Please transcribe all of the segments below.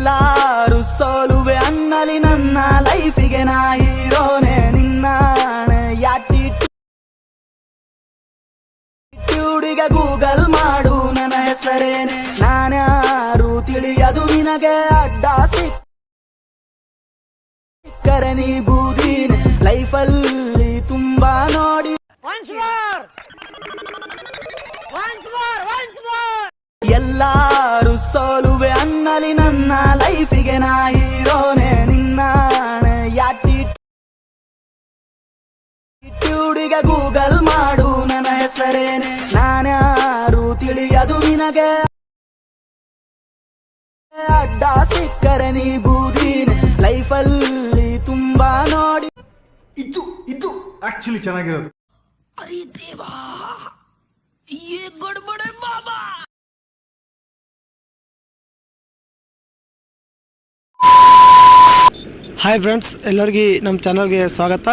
ಎಲ್ಲಾರು ಸೋಲುವೆ ಅನ್ನಲಿ ನನ್ನ ಲೈಫಿಗೆ ನಾ ಹೀರೋನೆ ನಿನ್ನ ಯಾಟಿಟ್ಯೂಡಿಗೆ ಗೂಗಲ್ ಮಾಡು ನನ್ನ ಹೆಸರೇನೆ ನಾನ್ಯಾರು ತಿಳಿಯದು ನಿನಗೆ ಅಡ್ಡ ಸಿಕ್ಕರೆ ನೀ ಬೂದೀನೆ ಲೈಫಲ್ಲಿ ತುಂಬಾ ನೋಡಿ ಎಲ್ಲಾರು ಸೋಲುವೆ ಅನ್ನಲಿ ನನ್ನ ಲೈಫಿಗೆ ನಾ ಹೀರೋನೆ ನಿನ್ನ ಯಾಟಿಟ್ಯೂಡಿಗೆ ಗೂಗಲ್ ಮಾಡು ನನ್ನ ಹೆಸರೇನೆ ನಾನ್ಯಾರು ತಿಳಿಯದು ನಿನಗೆ ಅಡ್ಡ ಸಿಕ್ಕರೆ ನೀ ಬೂದೀನೆ ಲೈಫಲ್ಲಿ ತುಂಬಾ ನೋಡಿ ಇದು ಆಕ್ಚುಲಿ ಚೆನ್ನಾಗಿರೋದು ಅರೆ ದೇವಾ ಯೇ ಗಡ್ಬಡೆ ಬಾಬಾ ಹಾಯ್ ಫ್ರೆಂಡ್ಸ್, ಎಲ್ಲರಿಗೂ ನಮ್ಮ ಚಾನಲ್ಗೆ ಸ್ವಾಗತ.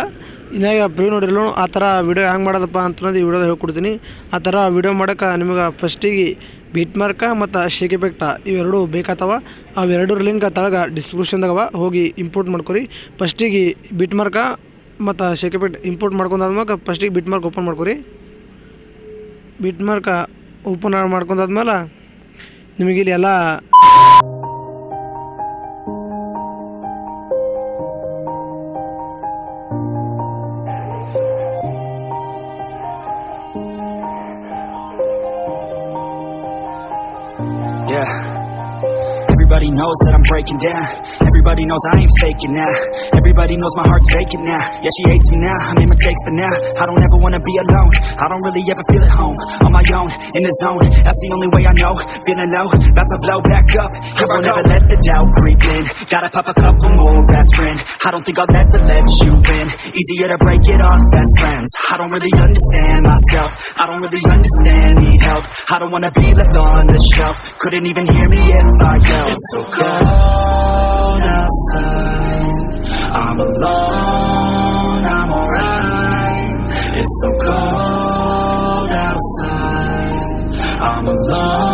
ಇನ್ನಾಗ ಪ್ರೀ ನೋಡಿರಲು ಆ ಥರ ವಿಡಿಯೋ ಹ್ಯಾಂಗೆ ಮಾಡೋದಪ್ಪ ಅಂತಂದು ಈ ವಿಡಿಯೋದ ಹೇಳ್ಕೊಡ್ತೀನಿ. ಆ ಥರ ವಿಡಿಯೋ ಮಾಡೋಕೆ ನಿಮಗೆ ಫಸ್ಟಿಗೆ ಬಿಟ್ ಮಾರ್ಕ ಮತ್ತು ಶೇಕ್ ಎಫೆಕ್ಟ ಇವೆರಡು ಬೇಕಾಗ್ತವ. ಅವೆರಡರ ಲಿಂಕ್ ತಳಗ ಡಿಸ್ಕ್ರಿಪ್ಷನ್ದಾಗವ, ಹೋಗಿ ಇಂಪೋರ್ಟ್ ಮಾಡ್ಕೊರಿ. ಫಸ್ಟಿಗೆ ಬಿಟ್ ಮಾರ್ಕ ಮತ್ತು ಶೇಕ್ ಎಫೆಕ್ಟ್ ಇಂಪೋರ್ಟ್ ಮಾಡ್ಕೊಂಡಾದ್ಮೇಲೆ ಫಸ್ಟಿಗೆ ಬಿಟ್ ಮಾರ್ಕ್ ಓಪನ್ ಮಾಡ್ಕೊರಿ. ಬಿಟ್ ಮಾರ್ಕ ಓಪನ್ ಮಾಡ್ಕೊಂಡಾದ್ಮೇಲೆ ನಿಮಗಿಲ್ಲಿ ಎಲ್ಲ Everybody knows that I'm breaking down. Everybody knows I ain't faking now. Everybody knows my heart's faking now. Yeah, she hates me now, I made mistakes but now I don't ever wanna be alone. I don't really ever feel at home. On my own, in the zone, that's the only way I know. Feeling low, about to blow back up. Here I never let the doubt creep in. Gotta pop a couple more aspirin. I don't think I'll ever let you in. Easier to break it off best friends. I don't really understand myself. I don't really understand, need help. I don't wanna be left on the shelf. Couldn't even hear me if I yelled. It's so cold outside, I'm alone, I'm alright. It's so cold outside, I'm alone.